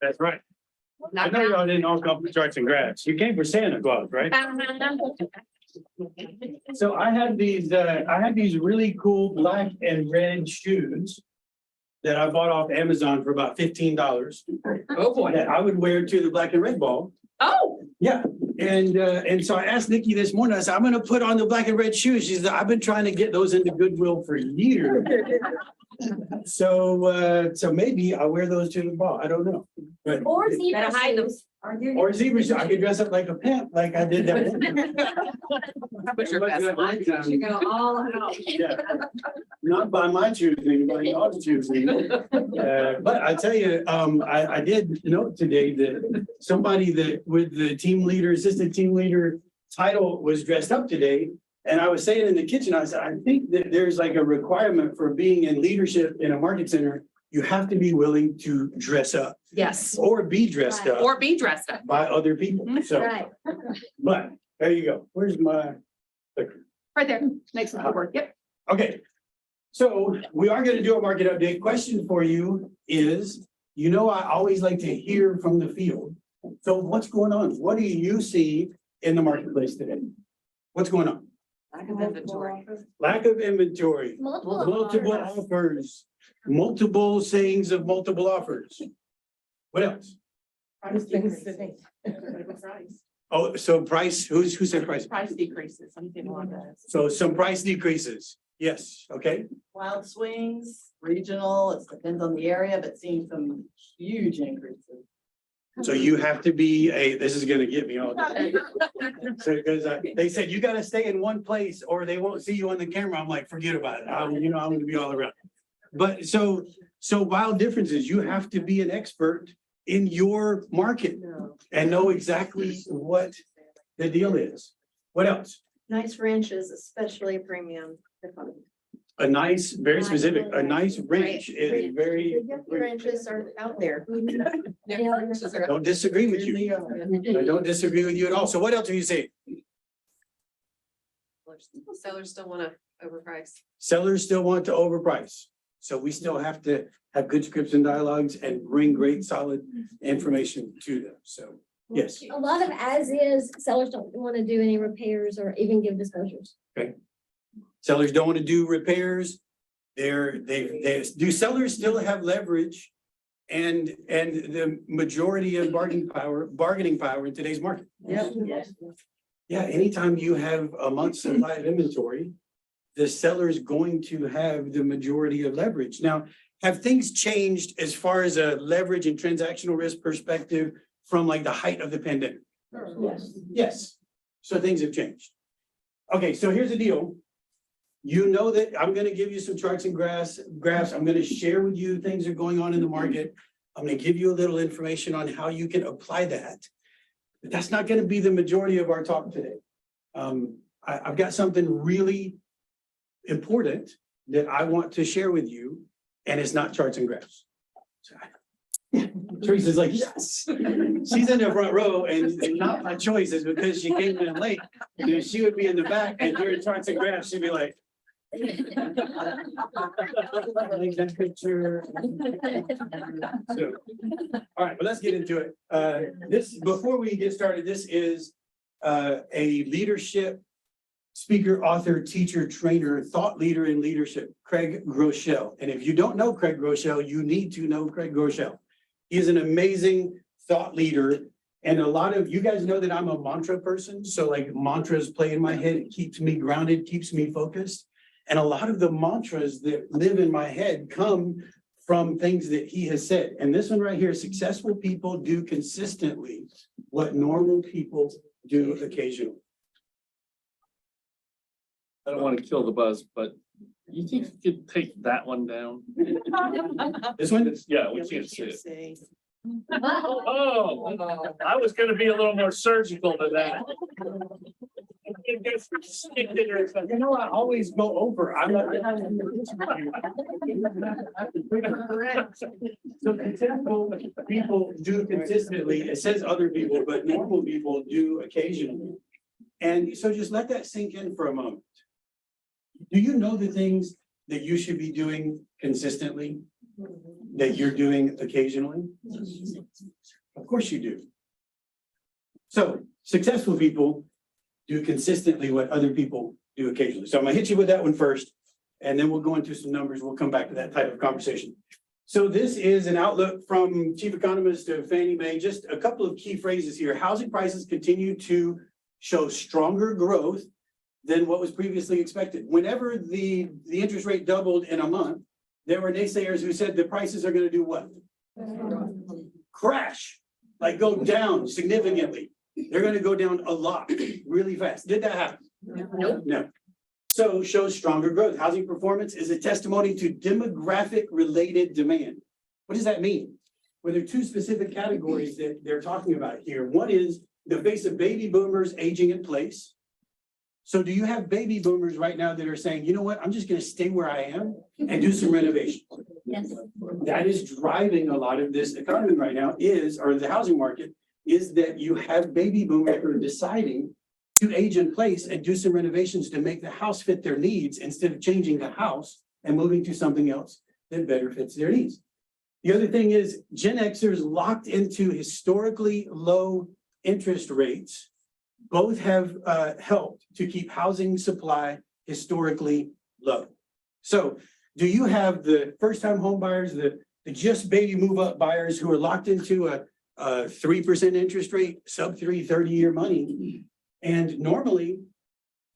That's right. I Not know now. y'all didn't all come for charts and graphs. You came for Santa Claus, right? So I have these really cool black and red shoes that I bought off Amazon for about $15 Oh, boy. that I would wear to the black and red ball. Oh, Yeah, and so I asked Nikki this morning, I said, I'm gonna put on the black and red shoes. She said, I've been trying to get those into Goodwill for years. So maybe I'll wear those to the ball. I don't know. But Or better zebra hide them. shoes. Are you? or zebra shoes. I could dress up like a pimp, like I did that. Put your best on. You go all out. Yeah. Not by my choosing, by y'all's choosing. But I tell you, I did note today that somebody that with the team leader, assistant team leader title was dressed up today. And I was saying in the kitchen, I said, I think that there's like a requirement for being in leadership in a market center. You have to be willing to dress up Yes, or be dressed up or be dressed up. by other people. So, Right. but there you go. Where's my? Right there, next to the board. Yep. Okay, so we are gonna do a market update. Question for you is, I always like to hear from the field. So what's going on? What do you see in the marketplace today? What's going on? Lack of inventory. Lack of inventory, multiple offers, multiple sayings of multiple offers. What else? Oh, so price, who said price? Price decreases, something along those. So some price decreases. Yes, okay. Wild swings, regional, it depends on the area, but seeing some huge increases. So you have to be this is gonna get me all. So, because they said you gotta stay in one place or they won't see you on the camera. I'm like, forget about it. I'm gonna be all around. But so wild differences, you have to be an expert in your market and know exactly what the deal is. What else? Nice ranches, especially a premium. A nice, very specific, a nice ranch is very, Ranches are out there. I don't disagree with you. I don't disagree with you at all. So what else are you saying? Sellers still want to overprice. Sellers still want to overprice. So we still have to have good scripts and dialogues and bring great solid information to them. So, yes. A lot of as is, sellers don't want to do any repairs or even give disclosures. Sellers don't want to do repairs. Do sellers still have leverage and the majority of bargaining power in today's market? Yeah, anytime you have a month's supply of inventory, the seller is going to have the majority of leverage. Now, have things changed as far as a leverage and transactional risk perspective from like the height of the pandemic? Yes. So things have changed. Okay, so here's the deal. You know that I'm going to give you some charts and graphs. I'm going to share with you things that are going on in the market. I'm going to give you a little information on how you can apply that. But that's not going to be the majority of our talk today. I've got something really important that I want to share with you, and it's not charts and graphs. Teresa's like, yes. She's in the front row, and not my choice is because she came in late. She would be in the back, and during charts and graphs, she'd be like. Like that picture. So, all right, but let's get into it. Before we get started, this is a leadership speaker, author, teacher, trainer, thought leader in leadership, Craig Groeschel. And if you don't know Craig Groeschel, you need to know Craig Groeschel. He is an amazing thought leader. And a lot of you guys know that I'm a mantra person. So like mantras play in my head. It keeps me grounded, keeps me focused. And a lot of the mantras that live in my head come from things that he has said. And this one right here, successful people do consistently what normal people do occasionally. I don't want to kill the buzz, but you think you could take that one down? This one? Yeah, we can't see it. See. Oh, I was gonna be a little more surgical than that. I always go over. I'm not. So successful people do consistently, it says other people, but normal people do occasionally. And so just let that sink in for a moment. Do you know the things that you should be doing consistently? that you're doing occasionally? Of course you do. So successful people do consistently what other people do occasionally. So I'm gonna hit you with that one first, and then we'll go into some numbers. We'll come back to that type of conversation. So this is an outlook from chief economist of Fannie Mae. Just a couple of key phrases here. Housing prices continue to show stronger growth than what was previously expected. Whenever the interest rate doubled in a month, there were naysayers who said the prices are gonna do what? Crash, like go down significantly. They're gonna go down a lot, really fast. Did that happen? Nope. No. So shows stronger growth. Housing performance is a testimony to demographic related demand. What does that mean? Well, there are two specific categories that they're talking about here. One is the face of baby boomers aging in place. So do you have baby boomers right now that are saying, you know what, I'm just gonna stay where I am and do some renovation? Yes. That is driving a lot of this economy right now or the housing market, is that you have baby boomers who are deciding to age in place and do some renovations to make the house fit their needs instead of changing the house and moving to something else that better fits their needs. The other thing is Gen Xers locked into historically low interest rates. Both have helped to keep housing supply historically low. So do you have the first-time home buyers, the just baby move-up buyers who are locked into a 3% interest rate, sub-3 30-year money? And normally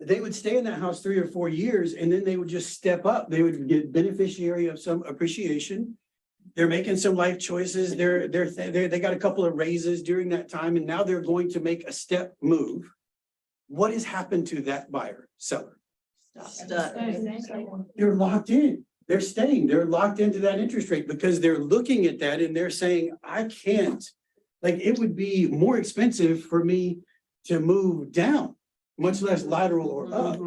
they would stay in that house 3 or 4 years and then they would just step up. They would get beneficiary of some appreciation. They're making some life choices. They got a couple of raises during that time, and now they're going to make a step move. What has happened to that buyer, seller? Stuck. They're locked in. They're staying. They're locked into that interest rate because they're looking at that and they're saying, I can't, like, it would be more expensive for me to move down, much less lateral or up.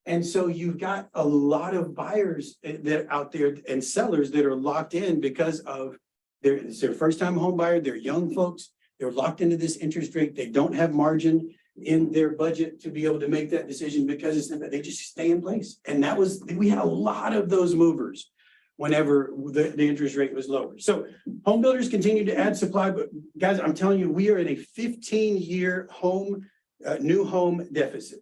And so you've got a lot of buyers that out there and sellers that are locked in because of it's their first time home buyer, they're young folks, they're locked into this interest rate, they don't have margin in their budget to be able to make that decision because they just stay in place. And we had a lot of those movers whenever the interest rate was lower. So home builders continue to add supply, but guys, I'm telling you, we are in a 15-year new home deficit.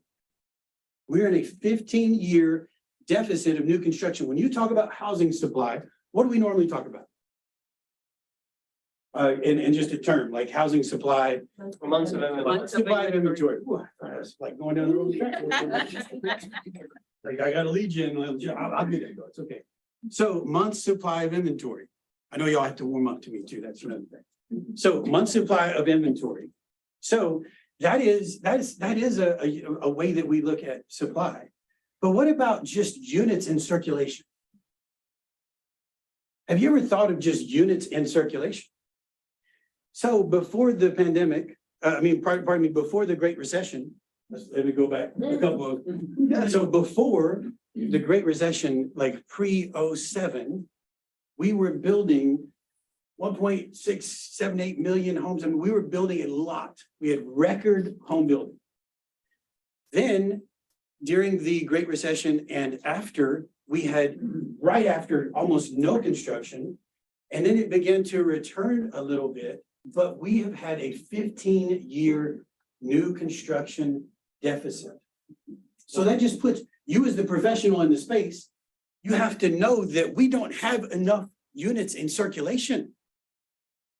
We're in a 15-year deficit of new construction. When you talk about housing supply, what do we normally talk about? In just a term, like housing supply. Months of inventory. Supply of inventory. Ooh, that's like going down the road. Like I got a lead gen, I'll be there. It's okay. So months supply of inventory. I know y'all have to warm up to me too. That's another thing. So month supply of inventory. So that is a way that we look at supply. But what about just units in circulation? Have you ever thought of just units in circulation? So before the pandemic, pardon me, before the Great Recession, let me go back a couple of, so before the Great Recession, like pre-07, we were building 1.678 million homes. I mean, we were building a lot. We had record home building. Then during the Great Recession and after, we had right after almost no construction. And then it began to return a little bit, but we have had a 15-year new construction deficit. So that just puts you as the professional in the space, you have to know that we don't have enough units in circulation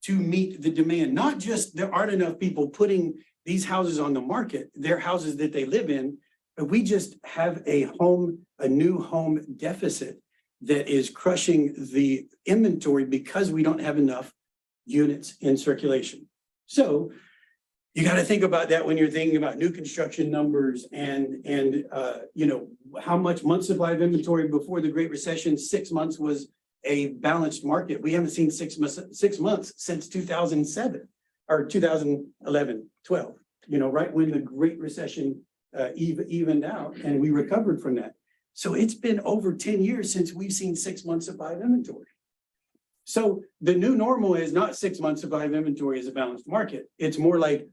to meet the demand. Not just there aren't enough people putting these houses on the market, they're houses that they live in, but we just have a new home deficit that is crushing the inventory because we don't have enough units in circulation. So you got to think about that when you're thinking about new construction numbers and how much month supply of inventory before the Great Recession. 6 months was a balanced market. We haven't seen 6 months since 2007 or 2011, 12, right when the Great Recession evened out and we recovered from that. So it's been over 10 years since we've seen 6 months supply of inventory. So the new normal is not 6 months supply of inventory as a balanced market. It's more like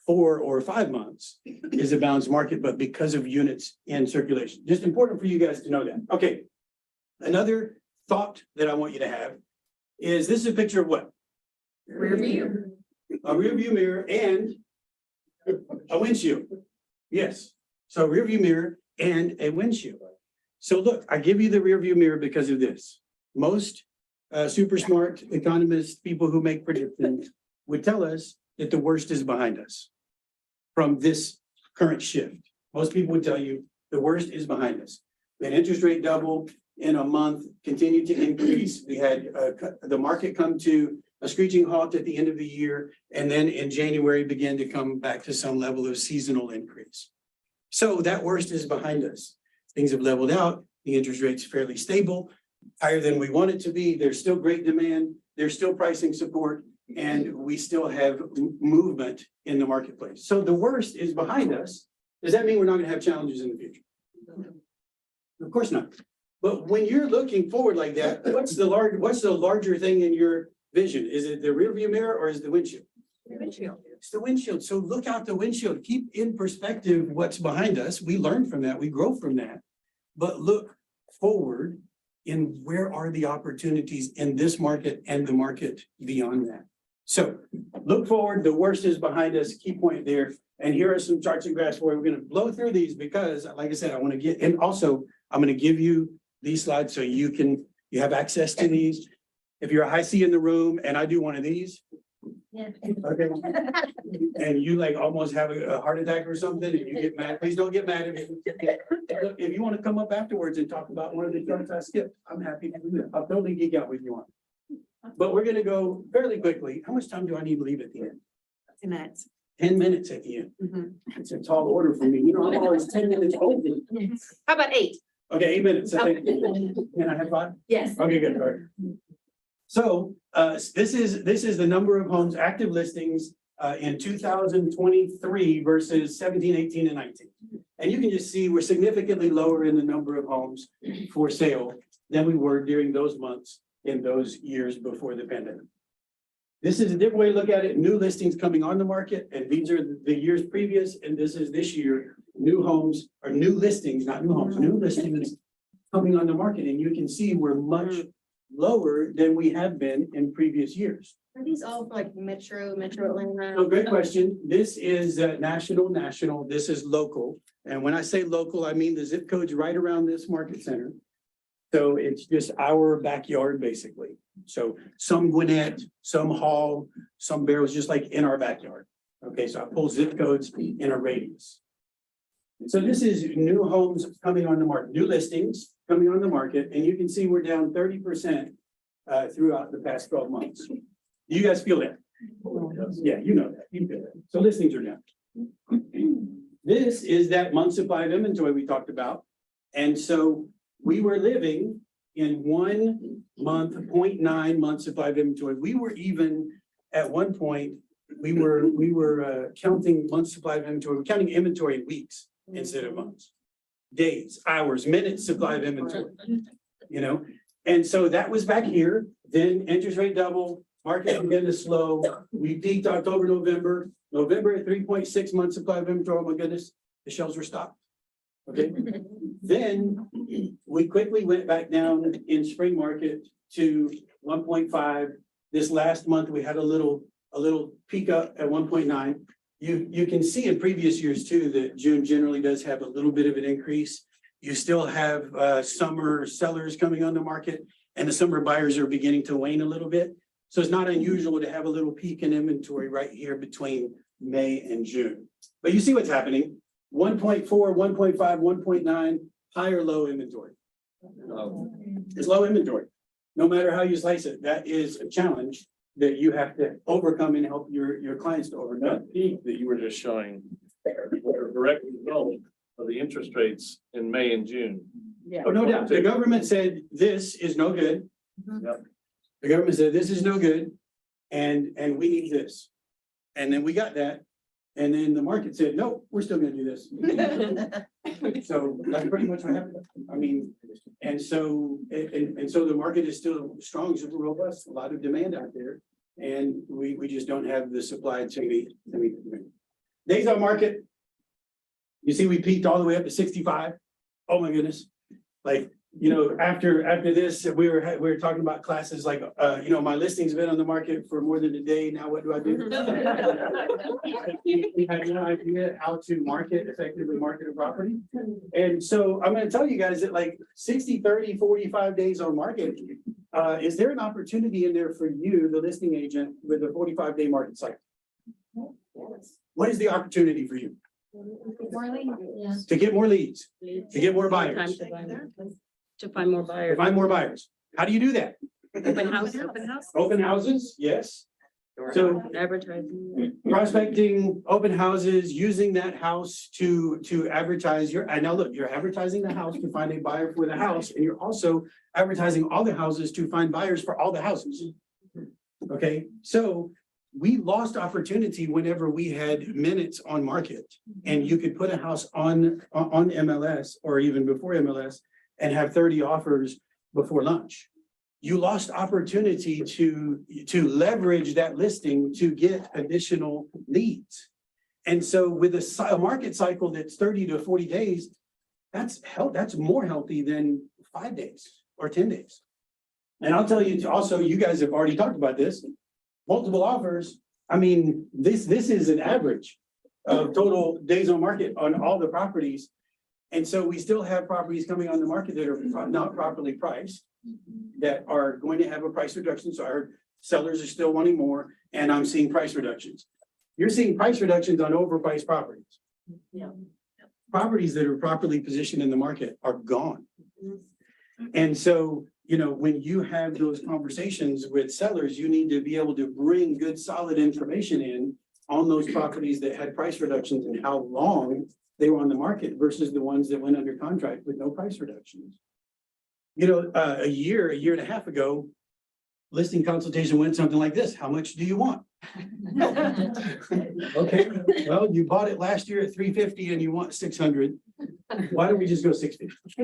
4 or 5 months is a balanced market, but because of units in circulation. Just important for you guys to know that. Okay, another thought that I want you to have is this is a picture of what? Rear view. A rear view mirror and a windshield. Yes, so rear view mirror and a windshield. So look, I give you the rear view mirror because of this. Most super smart economists, people who make predictions would tell us that the worst is behind us from this current shift. Most people would tell you the worst is behind us. That interest rate doubled in a month, continued to increase. We had the market come to a screeching halt at the end of the year, and then in January began to come back to some level of seasonal increase. So that worst is behind us. Things have leveled out. The interest rate's fairly stable, higher than we want it to be. There's still great demand. There's still pricing support, and we still have movement in the marketplace. So the worst is behind us. Does that mean we're not going to have challenges in the future? Of course not. But when you're looking forward like that, what's the larger thing in your vision? Is it the rear view mirror or is it the windshield? It's the windshield. So look out the windshield. Keep in perspective what's behind us. We learn from that. We grow from that. But look forward in where are the opportunities in this market and the market beyond that. So look forward. The worst is behind us. Key point there. And here are some charts and graphs for you. We're going to blow through these because, like I said, I want to get, and also I'm going to give you these slides so you have access to these. If you're a high C in the room and I do one of these, Yeah. okay, and you like almost have a heart attack or something and you get mad, please don't get mad at me. Look, if you want to come up afterwards and talk about one of the charts I skipped, I'm happy to do that. I'll totally geek out with you on. But we're going to go fairly quickly. How much time do I need to leave at the end? 2 minutes. 10 minutes at the end. Mhm. It's a tall order for me. You know, I'm always 10 minutes over. How about 8? Okay, 8 minutes. I think. Can I have 5? Yes. Okay, good. All right. So this is the number of homes, active listings in 2023 versus 17, 18, and 19. And you can just see we're significantly lower in the number of homes for sale than we were during those months in those years before the pandemic. This is a different way to look at it. New listings coming on the market, and these are the years previous, and this is this year. New homes or new listings, not new homes, new listings coming on the market, and you can see we're much lower than we have been in previous years. Are these all for like Metro Atlanta? So great question. This is national. This is local. And when I say local, I mean the zip code's right around this market center. So it's just our backyard, basically. So some Gwinnett, some Hall, some Barrows, just like in our backyard. Okay, so I pull zip codes in a radius. So this is new homes coming on the market, new listings coming on the market, and you can see we're down 30% throughout the past 12 months. Do you guys feel that? Yeah, you know that. You feel that. So listings are down. This is that month supply of inventory we talked about. And so we were living in 1 month, 0.9 months supply of inventory. We were even at one point, we were counting month supply of inventory. We're counting inventory in weeks instead of months, days, hours, minutes supply of inventory, you know? And so that was back here. Then interest rate double, market began to slow. We peaked October, November at 3.6 months supply of inventory. Oh my goodness, the shelves were stocked. Okay. Then we quickly went back down in spring market to 1.5. This last month, we had a little peak up at 1.9. You can see in previous years too, that June generally does have a little bit of an increase. You still have summer sellers coming on the market and the summer buyers are beginning to wane a little bit. So it's not unusual to have a little peak in inventory right here between May and June. But you see what's happening. 1.4, 1.5, 1.9, higher low inventory. It's low inventory. No matter how you slice it, that is a challenge that you have to overcome and help your clients to overcome. That peak that you were just showing, were a direct result of the interest rates in May and June. Yeah. Oh, no doubt. The government said this is no good. Yep. The government said this is no good and we need this. And then we got that. And then the market said, no, we're still gonna do this. So that's pretty much what happened. I mean, and so the market is still strong, super robust, a lot of demand out there. And we just don't have the supply to meet the demand. Days on market. You see, we peaked all the way up to 65. Oh my goodness. Like you know, after this, we were talking about classes like, you know, my listing's been on the market for more than a day. Now what do I do? We had no idea how to effectively market a property. And so I'm gonna tell you guys that like 60, 30, 45 days on market, is there an opportunity in there for you, the listing agent, with a 45-day market cycle? What is the opportunity for you? Yeah. To get more leads, to get more buyers, To find more to buyers. find more buyers. How do you do that? Open house, open house. Open houses, yes. So Advertising. prospecting, open houses, using that house to advertise and now look, you're advertising the house to find a buyer for the house, and you're also advertising all the houses to find buyers for all the houses. Okay, so we lost opportunity whenever we had minutes on market, and you could put a house on MLS or even before MLS and have 30 offers before lunch. You lost opportunity to leverage that listing to get additional leads. And so with a market cycle that's 30 to 40 days, that's more healthy than 5 days or 10 days. And I'll tell you also, you guys have already talked about this, multiple offers. I mean, this is an average of total days on market on all the properties. And so we still have properties coming on the market that are not properly priced, that are going to have a price reduction. So our sellers are still wanting more, and I'm seeing price reductions. You're seeing price reductions on overpriced properties. Yeah. Properties that are properly positioned in the market are gone. And so, you know, when you have those conversations with sellers, you need to be able to bring good, solid information in on those properties that had price reductions and how long they were on the market versus the ones that went under contract with no price reductions. You know, a year and a half ago, listing consultation went something like this. How much do you want? Okay, well, you bought it last year at 350 and you want 600. Why don't we just go 650?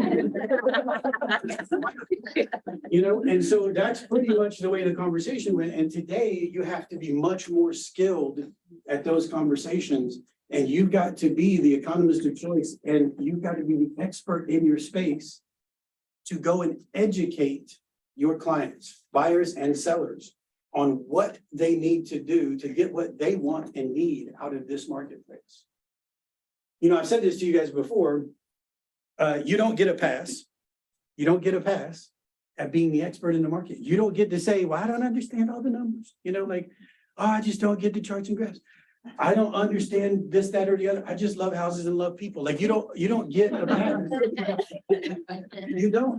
You know, and so that's pretty much the way the conversation went. And today you have to be much more skilled at those conversations. And you've got to be the economist of choice, and you've got to be the expert in your space to go and educate your clients, buyers and sellers, on what they need to do to get what they want and need out of this marketplace. You know, I've said this to you guys before. You don't get a pass. You don't get a pass at being the expert in the market. You don't get to say, well, I don't understand all the numbers. You know, like, oh, I just don't get the charts and graphs. I don't understand this, that, or the other. I just love houses and love people. Like you don't get a pass. You don't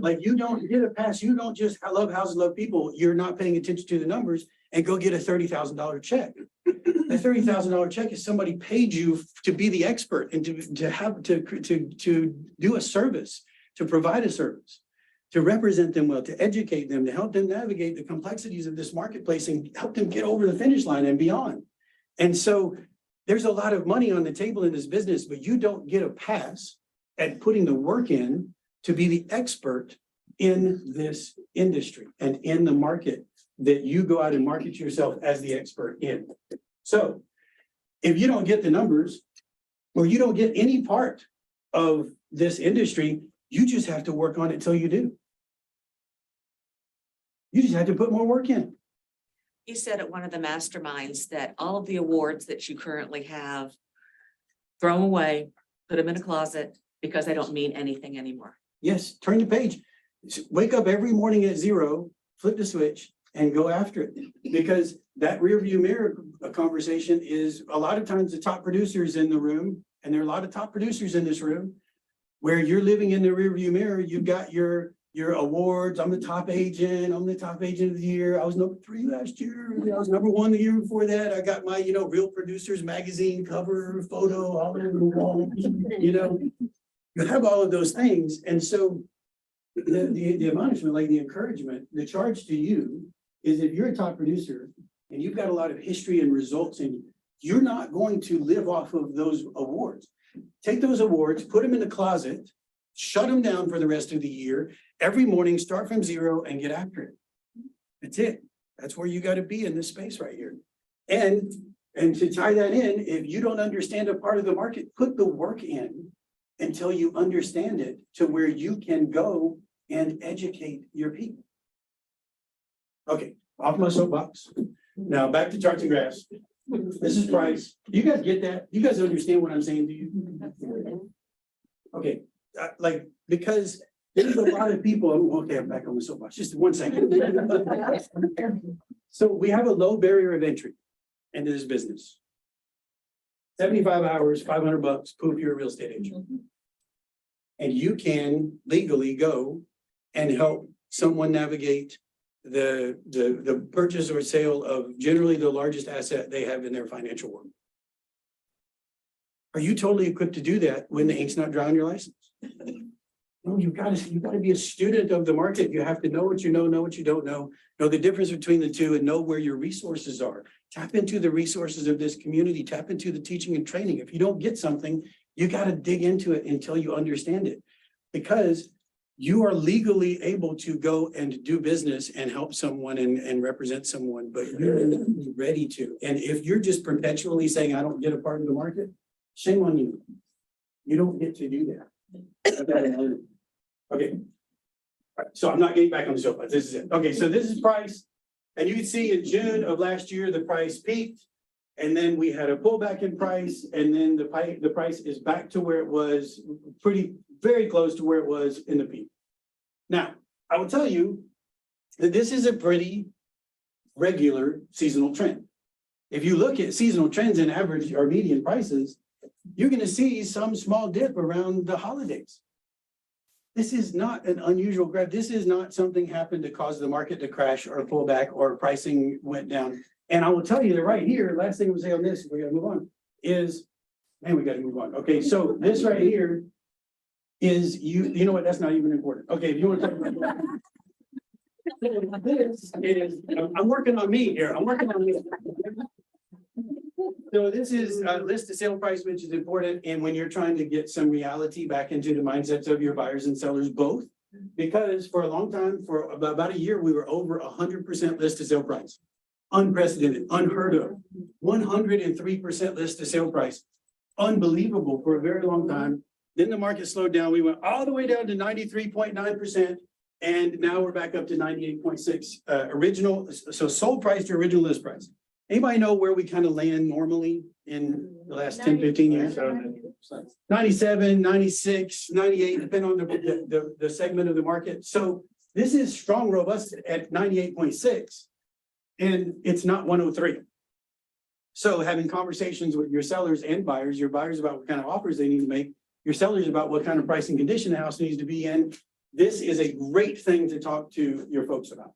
get a pass. You don't just love houses, love people. You're not paying attention to the numbers and go get a $30,000 check. The $30,000 check is somebody paid you to be the expert and to do a service, to provide a service, to represent them well, to educate them, to help them navigate the complexities of this marketplace and help them get over the finish line and beyond. And so there's a lot of money on the table in this business, but you don't get a pass at putting the work in to be the expert in this industry and in the market that you go out and market yourself as the expert in. So if you don't get the numbers or you don't get any part of this industry, you just have to work on it till you do. You just have to put more work in. You said at one of the masterminds that all of the awards that you currently have, throw them away, put them in a closet because they don't mean anything anymore. Yes, turn the page. Wake up every morning at 0, flip the switch and go after it. Because that rear view mirror conversation is a lot of times the top producers in the room, and there are a lot of top producers in this room, where you're living in the rear view mirror. You've got your awards. I'm the top agent. I'm the top agent of the year. I was number 3 last year. I was number 1 the year before that. I got my, Real Producers magazine cover photo all over the wall. You have all of those things. And so the admonishment, like the encouragement, the charge to you is if you're a top producer and you've got a lot of history and results in you, you're not going to live off of those awards. Take those awards, put them in the closet, shut them down for the rest of the year. Every morning, start from 0 and get after it. That's it. That's where you got to be in this space right here. And to tie that in, if you don't understand a part of the market, put the work in until you understand it to where you can go and educate your people. Okay, off my soapbox. Now back to charts and graphs. This is price. You guys get that? You guys understand what I'm saying to you? Okay, like, because there's a lot of people, okay, I'm back on the soapbox, just 1 second. So we have a low barrier of entry into this business. 75 hours, $500, poof, you're a real estate agent. And you can legally go and help someone navigate the purchase or sale of generally the largest asset they have in their financial world. Are you totally equipped to do that when the ink's not dry on your license? No, you gotta be a student of the market. You have to know what you know what you don't know the difference between the two, and know where your resources are. Tap into the resources of this community, tap into the teaching and training. If you don't get something, you gotta dig into it until you understand it. Because you are legally able to go and do business and help someone and represent someone, but you're not ready to. And if you're just perpetually saying, I don't get a part of the market, shame on you. You don't get to do that. Okay. All right, so I'm not getting back on the soapbox. This is it. Okay, so this is price. And you can see in June of last year, the price peaked. And then we had a pullback in price, and then the price is back to where it was, very close to where it was in the peak. Now, I will tell you that this is a pretty regular seasonal trend. If you look at seasonal trends and average or median prices, you're gonna see some small dip around the holidays. This is not an unusual graph. This is not something happened to cause the market to crash or pull back or pricing went down. And I will tell you that right here, last thing I would say on this, we gotta move on, is, man, we gotta move on. Okay, so this right here is you know what, that's not even important. Okay, if you want to talk about this is, I'm working on me here. I'm working on me. So this is a list of sale price, which is important. And when you're trying to get some reality back into the mindsets of your buyers and sellers both, because for a long time, for about a year, we were over 100% list to sale price. Unprecedented, unheard of, 103% list to sale price. Unbelievable for a very long time. Then the market slowed down. We went all the way down to 93.9%. And now we're back up to 98.6 original. So sold price to original list price. Anybody know where we kind of land normally in the last 10, 15 years? 97, 96, 98, depending on the segment of the market. So this is strong, robust at 98.6. And it's not 103. So having conversations with your sellers and buyers, your buyers about what kind of offers they need to make, your sellers about what kind of pricing condition the house needs to be in. This is a great thing to talk to your folks about.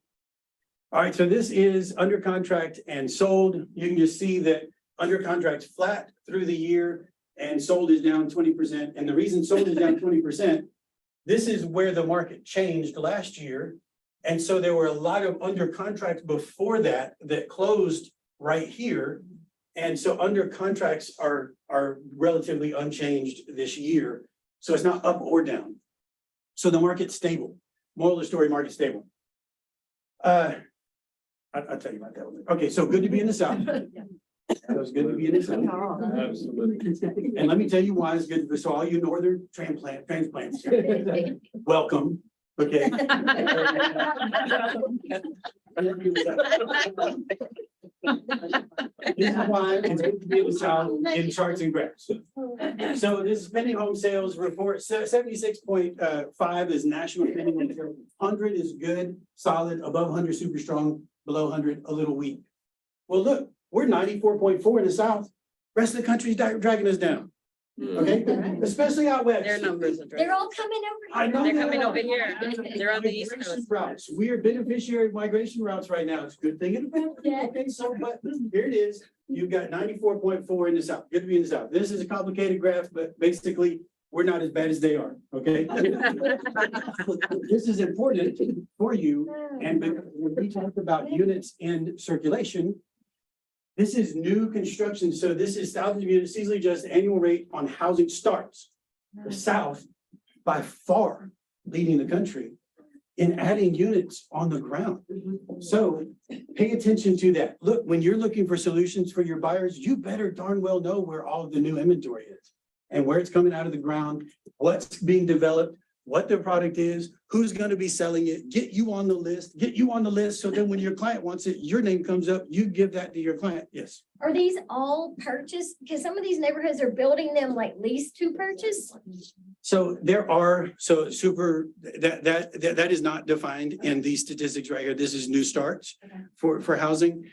All right, so this is under contract and sold. You can just see that under contract's flat through the year and sold is down 20%. And the reason sold is down 20%, this is where the market changed last year. And so there were a lot of under contracts before that closed right here. And so under contracts are relatively unchanged this year. So it's not up or down. So the market's stable. Moral of the story, market stable. I'll tell you about that one. Okay, so good to be in the South. It was good to be in the South. Absolutely. And let me tell you why it's good. So all you northern transplants, welcome. Okay. This is why it's good to be in the South in charts and graphs. So this is pending home sales report, 76.5 is national pending home sales. 100 is good, solid, above 100 super strong, below 100 a little weak. Well, look, we're 94.4 in the South. Rest of the country's dragging us down. Okay, especially out west. Their numbers are. They're all coming I over know. here. They're coming over here. They're on the East Migration Coast. routes. We are beneficiary of migration routes right now. It's a good thing and a bad thing. Okay, so, but here it is. You've got 94.4 in the South. Good to be in the South. This is a complicated graph, but basically, we're not as bad as they are, okay? This is important for you. And when we talk about units in circulation, this is new construction. So this is South units, seasonally adjusted annual rate on housing starts. The South, by far, leading the country in adding units on the ground. So pay attention to that. Look, when you're looking for solutions for your buyers, you better darn well know where all of the new inventory is and where it's coming out of the ground, what's being developed, what the product is, who's gonna be selling it, get you on the list, so then when your client wants it, your name comes up, you give that to your client, yes. Are these all purchased? Because some of these neighborhoods are building them like lease to purchase. So there are, so super, that is not defined in these statistics right here, this is new starts Okay. for housing.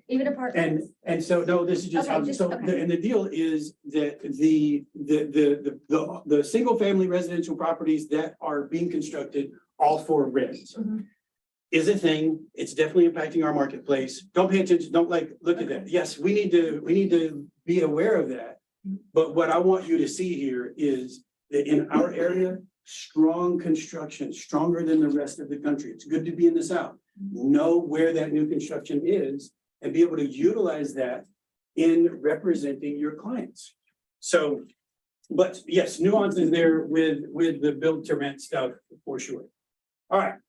Even apartments? And so, no, this is just Okay, housing, just- so, okay. and the deal is that the single family residential properties that are being constructed, all for rents. Mhm. Is a thing, it's definitely impacting our marketplace, don't pay attention, don't look at that, yes, we need to be aware of that. But what I want you to see here is that in our area, strong construction, stronger than the rest of the country, it's good to be in the South. Know where that new construction is and be able to utilize that in representing your clients. So, but yes, nuances there with the build to rent stuff for sure. All right.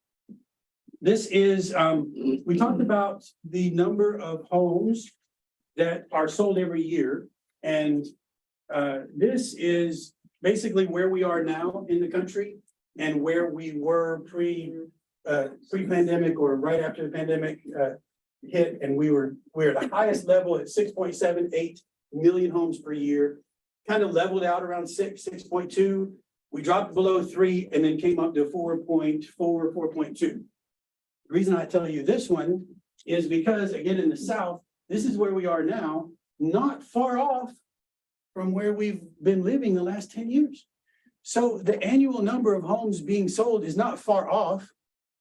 This is, we talked about the number of homes that are sold every year. And this is basically where we are now in the country and where we were pre-pandemic or right after the pandemic hit, and we're at the highest level at 6.78 million homes per year. Kind of leveled out around 6.2. We dropped below 3 and then came up to 4.4, 4.2. The reason I tell you this one is because, again, in the South, this is where we are now, not far off from where we've been living the last 10 years. So the annual number of homes being sold is not far off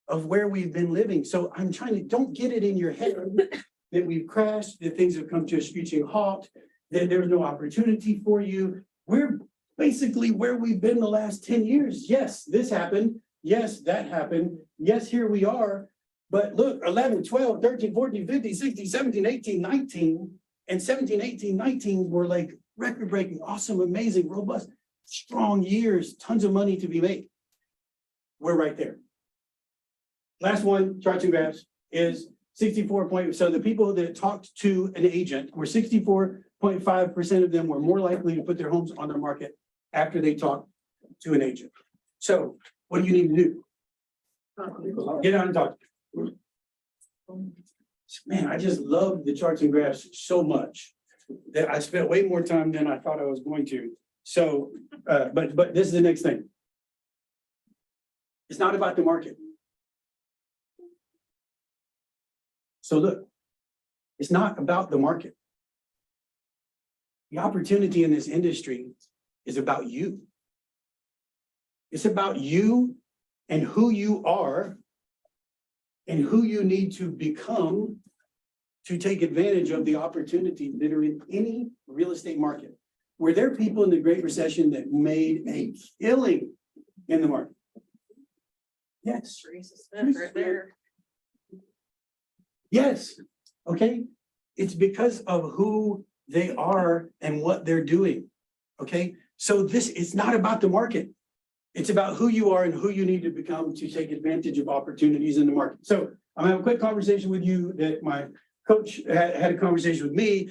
of where we've been living. So I'm trying to, don't get it in your head that we've crashed, that things have come to a screeching halt, that there's no opportunity for you. We're basically where we've been the last 10 years. Yes, this happened. Yes, that happened. Yes, here we are. But look, 11, 12, 13, 14, 15, 16, 17, 18, 19, and 17, 18, 19 were like record-breaking, awesome, amazing, robust, strong years, tons of money to be made. We're right there. Last one, charts and graphs, is 64 point. So the people that talked to an agent were 64.5% of them were more likely to put their homes on the market after they talked to an agent. So what do you need to do? Get out and talk. Man, I just love the charts and graphs so much that I spent way more time than I thought I was going to. So, but this is the next thing. It's not about the market. So look, it's not about the market. The opportunity in this industry is about you. It's about you and who you are and who you need to become to take advantage of the opportunities that are in any real estate market. Were there people in the Great Recession that made a killing in the market? Yes. Teresa Smith right there. Yes, okay, it's because of who they are and what they're doing, okay? So this is not about the market. It's about who you are and who you need to become to take advantage of opportunities in the market. So I'm gonna have a quick conversation with you that my coach had a conversation with me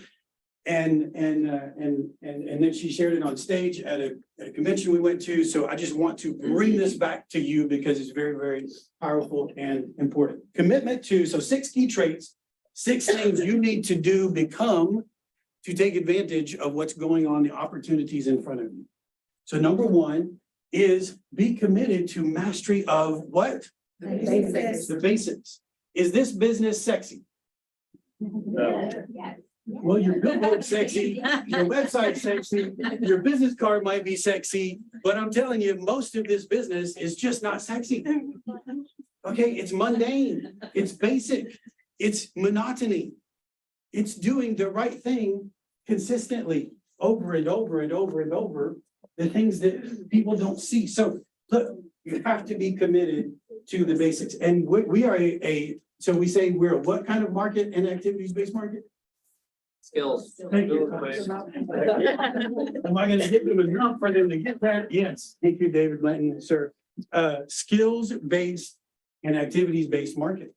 and then she shared it on stage at a convention we went to. So I just want to bring this back to you because it's very, very powerful and important. Commitment to, so 6 key traits, 6 things you need to do, become to take advantage of what's going on, the opportunities in front of you. So number 1 is be committed to mastery of what? Basics. The basics. Is this business sexy? No. Yes. Well, your billboard's sexy, your website's sexy, your business card might be sexy, but I'm telling you, most of this business is just not sexy. Okay, it's mundane, it's basic, it's monotony. It's doing the right thing consistently over and over and over and over, the things that people don't see. So look, you have to be committed to the basics. And we are so we say we're a what kind of market and activities-based market? Skills. Thank you. Am I gonna give them enough for them to get that? Yes. Thank you, David Blanton, sir. Skills-based and activities-based market.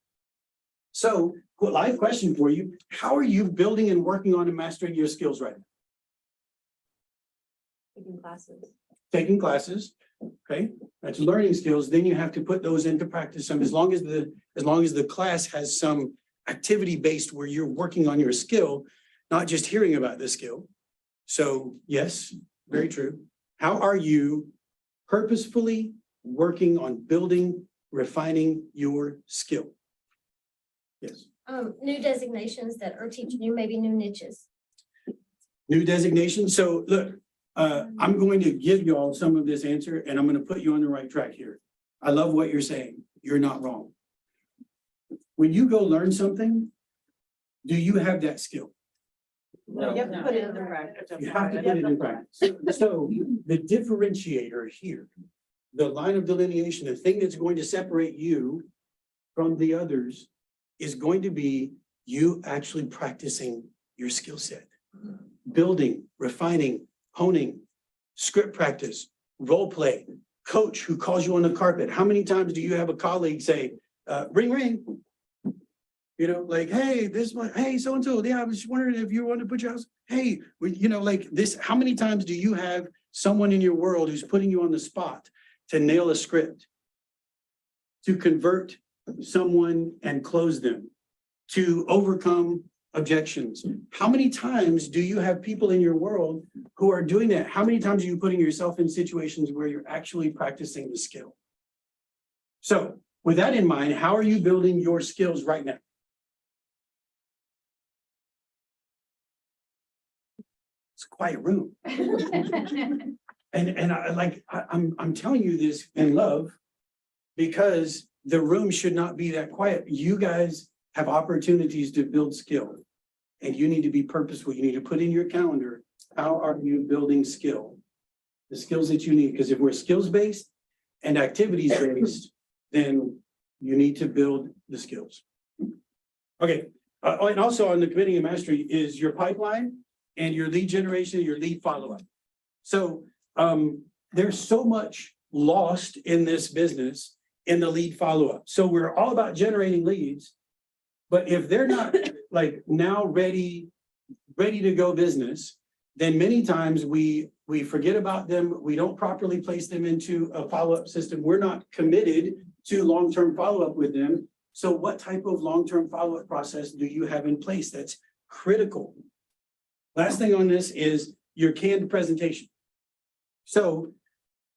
So, live question for you. How are you building and working on and mastering your skills right now? Taking classes. Taking classes. Okay, that's learning skills. Then you have to put those into practice. And as long as the class has some activity based where you're working on your skill, not just hearing about the skill. So yes, very true. How are you purposefully working on building, refining your skill? Yes. New designations that are teaching you, maybe new niches. New designation. So look, I'm going to give you all some of this answer and I'm going to put you on the right track here. I love what you're saying. You're not wrong. When you go learn something, do you have that skill? No, you have to put it into practice. You have to put it in practice. So the differentiator here, the line of delineation, the thing that's going to separate you from the others is going to be you actually practicing your skill set. Building, refining, honing, script practice, role play, coach who calls you on the carpet. How many times do you have a colleague say, ring, ring? You know, like, hey, this one, hey, so-and-so, yeah, I was just wondering if you want to put your house, hey, you know, like this, how many times do you have someone in your world who's putting you on the spot to nail a script, to convert someone and close them, to overcome objections? How many times do you have people in your world who are doing that? How many times are you putting yourself in situations where you're actually practicing the skill? So with that in mind, how are you building your skills right now? It's a quiet room. And I'm telling you this in love because the room should not be that quiet. You guys have opportunities to build skill and you need to be purposeful. You need to put in your calendar, how are you building skill? The skills that you need, because if we're skills-based and activities-based, then you need to build the skills. Okay, and also on the committing and mastery is your pipeline and your lead generation, your lead follow-up. So there's so much lost in this business in the lead follow-up. So we're all about generating leads, but if they're not like now ready to go business, then many times we forget about them. We don't properly place them into a follow-up system. We're not committed to long-term follow-up with them. So what type of long-term follow-up process do you have in place? That's critical. Last thing on this is your canned presentation. So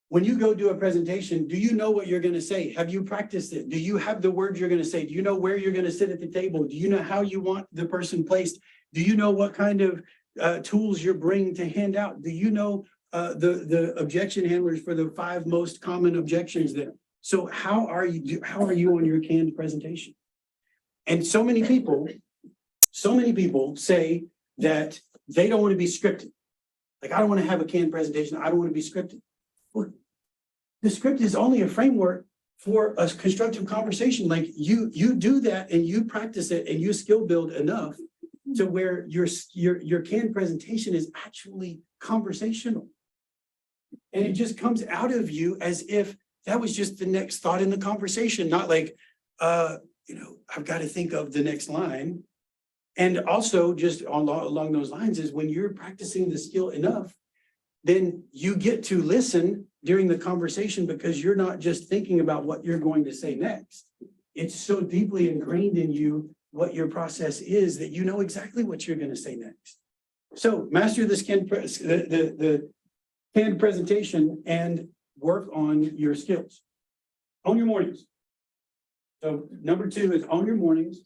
when you go do a presentation, do you know what you're going to say? Have you practiced it? Do you have the words you're going to say? Do you know where you're going to sit at the table? Do you know how you want the person placed? Do you know what kind of tools you're bringing to hand out? Do you know the objection handlers for the 5 most common objections there? So how are you on your canned presentation? And so many people say that they don't want to be scripted. Like, I don't want to have a canned presentation. I don't want to be scripted. Well, the script is only a framework for a constructive conversation. Like you do that and you practice it and you skill build enough to where your canned presentation is actually conversational. And it just comes out of you as if that was just the next thought in the conversation, not like, I've got to think of the next line. And also just along those lines is when you're practicing the skill enough, then you get to listen during the conversation because you're not just thinking about what you're going to say next. It's so deeply ingrained in you what your process is that you know exactly what you're going to say next. So master this the canned presentation and work on your skills. Own your mornings. So number 2 is own your mornings.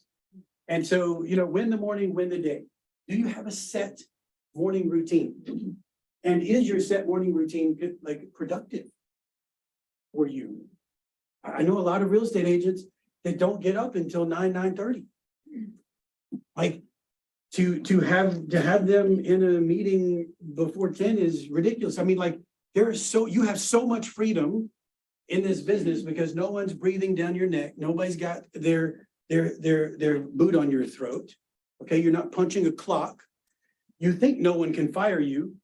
And so, win the morning, win the day. Do you have a set morning routine? And is your set morning routine productive for you? I know a lot of real estate agents that don't get up until 9:30. Like to have them in a meeting before 10 is ridiculous. I mean, like you have so much freedom in this business because no one's breathing down your neck. Nobody's got their boot on your throat. Okay, you're not punching a clock. You think no one can fire you.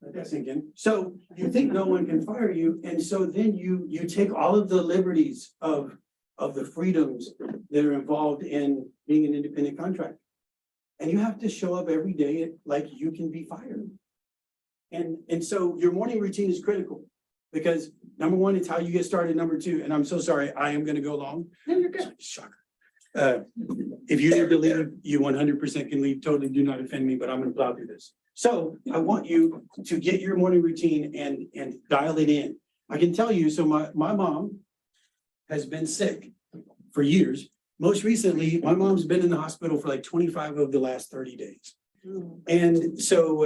That's again. So you think no one can fire you, and so then you take all of the liberties of the freedoms that are involved in being an independent contractor, and you have to show up every day like you can be fired. And so your morning routine is critical. Because number one, it's how you get started. Number two, and I'm so sorry, I am gonna go long. No, you're good. Shocker. If you need to leave, you 100% can leave. Totally do not offend me, but I'm gonna plow through this. So I want you to get your morning routine and dial it in. I can tell you, so my mom has been sick for years. Most recently, my mom's been in the hospital for like 25 of the last 30 days. And so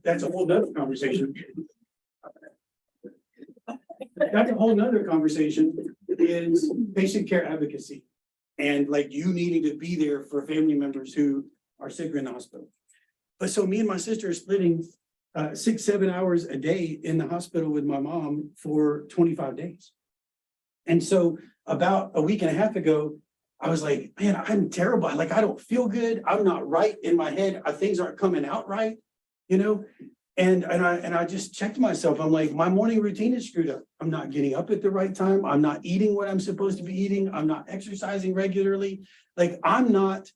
that's a whole nother conversation. That's a whole nother conversation is patient care advocacy. And like you needing to be there for family members who are sick or in the hospital. But so me and my sister are splitting 6-7 hours a day in the hospital with my mom for 25 days. And so about a week and a half ago, I was like, man, I'm terrible. Like, I don't feel good. I'm not right in my head. Things aren't coming out right, you know? And I just checked myself. I'm like, my morning routine is screwed up. I'm not getting up at the right time. I'm not eating what I'm supposed to be eating. I'm not exercising regularly. Like, I'm not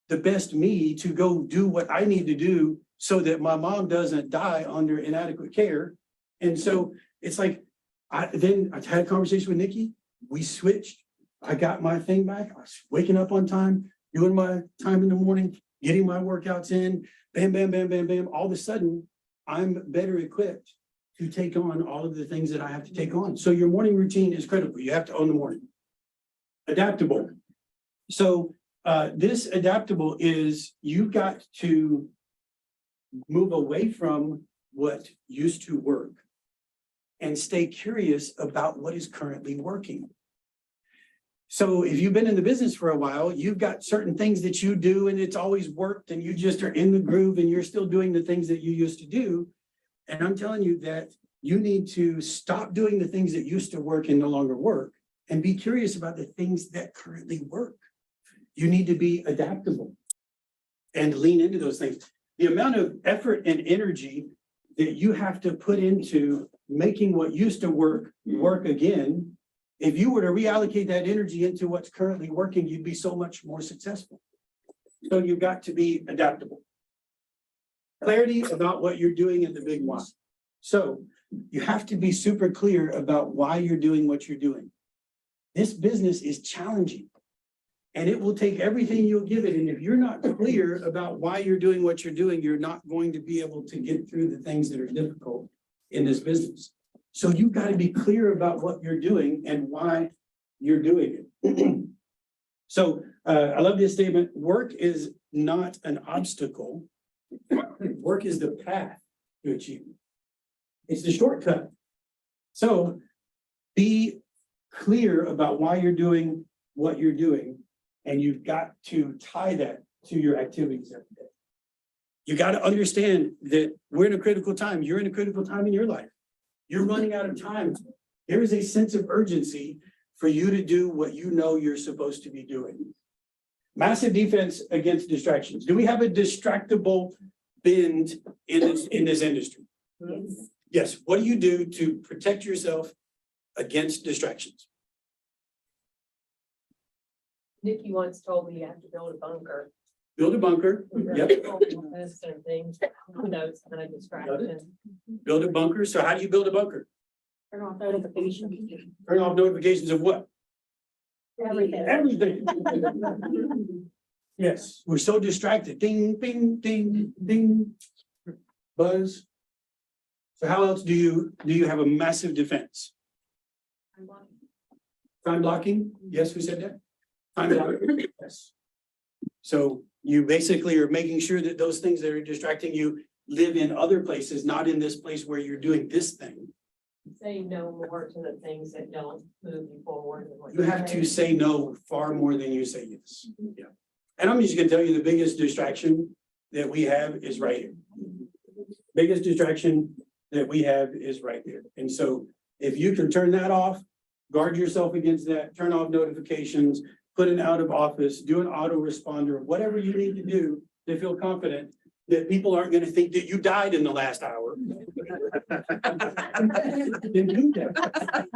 the best me to go do what I need to do so that my mom doesn't die under inadequate care. And so it's like, I had a conversation with Nikki. We switched. I got my thing back. I was waking up on time, doing my time in the morning, getting my workouts in, bam, bam, bam, bam, bam. All of a sudden, I'm better equipped to take on all of the things that I have to take on. So your morning routine is critical. You have to own the morning. Adaptable. So this adaptable is you've got to move away from what used to work and stay curious about what is currently working. So if you've been in the business for a while, you've got certain things that you do and it's always worked and you just are in the groove and you're still doing the things that you used to do. And I'm telling you that you need to stop doing the things that used to work and no longer work and be curious about the things that currently work. You need to be adaptable and lean into those things. The amount of effort and energy that you have to put into making what used to work again. If you were to reallocate that energy into what's currently working, you'd be so much more successful. So you've got to be adaptable. Clarity about what you're doing in the big why. So you have to be super clear about why you're doing what you're doing. This business is challenging and it will take everything you'll give it. And if you're not clear about why you're doing what you're doing, you're not going to be able to get through the things that are difficult in this business. So you've got to be clear about what you're doing and why you're doing it. So I love this statement. Work is not an obstacle. Work is the path to achievement. It's the shortcut. So be clear about why you're doing what you're doing. And you've got to tie that to your activities every day. You got to understand that we're in a critical time. You're in a critical time in your life. You're running out of time. There is a sense of urgency for you to do what you know you're supposed to be doing. Massive defense against distractions. Do we have a distractible bend in this industry? Yes. What do you do to protect yourself against distractions? Nikki once told me you have to build a bunker. Build a bunker. Yep. Those kind of things, those kind of distractions. Build a bunker. So how do you build a bunker? Turn off notifications. Turn off notifications of what? Everything. Everything. Yes, we're so distracted. Ding, ding, ding, ding. Buzz. So how else do you have a massive defense? Time blocking? Yes, who said that? Time blocking. Yes. So you basically are making sure that those things that are distracting you live in other places, not in this place where you're doing this thing. Say no more to the things that don't move you forward. You have to say no far more than you say yes. Yeah. And I'm just gonna tell you the biggest distraction that we have is right here. Biggest distraction that we have is right here. And so if you can turn that off, guard yourself against that, turn off notifications, put an out of office, do an autoresponder, whatever you need to do to feel confident that people aren't gonna think that you died in the last hour. Then do that.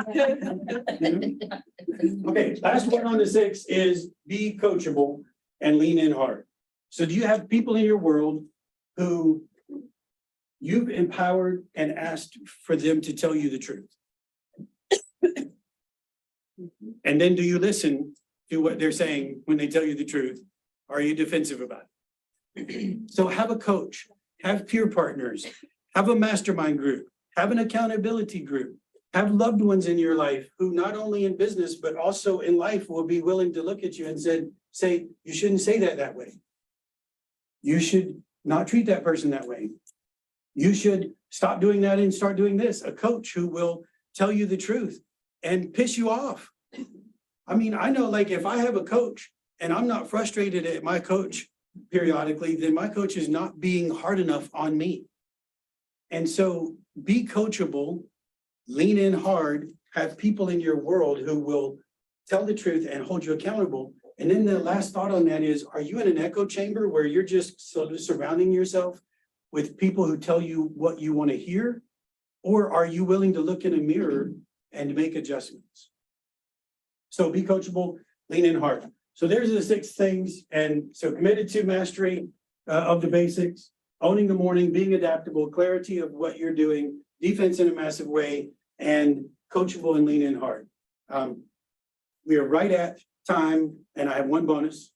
Okay, last one on the 6 is be coachable and lean in hard. So do you have people in your world who You've empowered and asked for them to tell you the truth. And then do you listen to what they're saying when they tell you the truth? Are you defensive about it? So have a coach, have peer partners, have a mastermind group, have an accountability group, have loved ones in your life who not only in business, but also in life will be willing to look at you and say, you shouldn't say that way. You should not treat that person that way. You should stop doing that and start doing this. A coach who will tell you the truth and piss you off. I mean, I know, like, if I have a coach and I'm not frustrated at my coach periodically, then my coach is not being hard enough on me. And so be coachable, lean in hard, have people in your world who will tell the truth and hold you accountable. And then the last thought on that is, are you in an echo chamber where you're just sort of surrounding yourself with people who tell you what you want to hear? Or are you willing to look in a mirror and make adjustments? So be coachable, lean in hard. So there's the 6 things. And so committed to mastery of the basics, owning the morning, being adaptable, clarity of what you're doing, defense in a massive way, and coachable and lean in hard. We are right at time, and I have one bonus.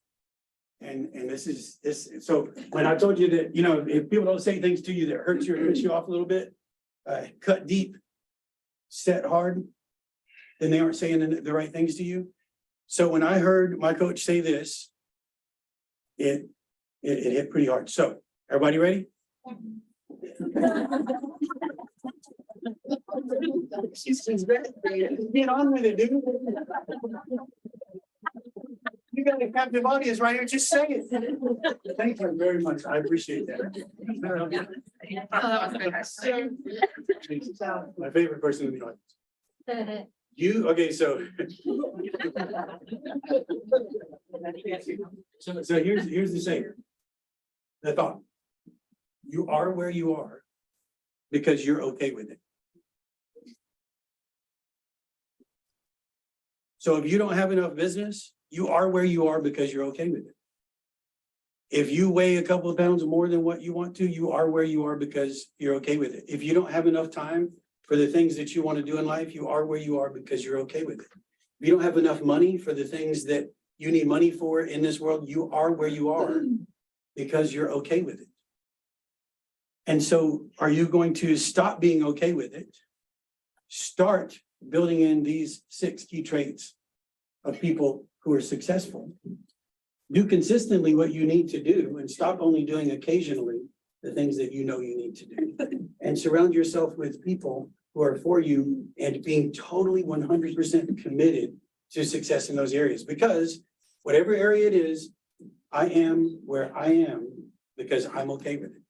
And this is this. So when I told you that, you know, if people don't say things to you that hurts you or piss you off a little bit, cut deep, set hard, then they aren't saying the right things to you. So when I heard my coach say this, it hit pretty hard. So everybody ready? Get on with it, dude. You got a captive audience right here, just say it. Thank you very much, I appreciate that. Oh, that was good. My favorite person in the audience. You, okay, so. So here's the saying. The thought. You are where you are because you're okay with it. So if you don't have enough business, you are where you are because you're okay with it. If you weigh a couple of pounds more than what you want to, you are where you are because you're okay with it. If you don't have enough time for the things that you want to do in life, you are where you are because you're okay with it. If you don't have enough money for the things that you need money for in this world, you are where you are because you're okay with it. And so are you going to stop being okay with it? Start building in these 6 key traits of people who are successful. Do consistently what you need to do and stop only doing occasionally the things that you know you need to do. And surround yourself with people who are for you and being totally 100% committed to success in those areas. Because whatever area it is, I am where I am because I'm okay with it.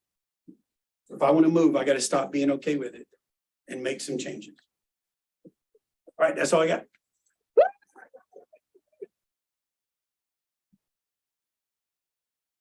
If I want to move, I got to stop being okay with it and make some changes. All right, that's all I got.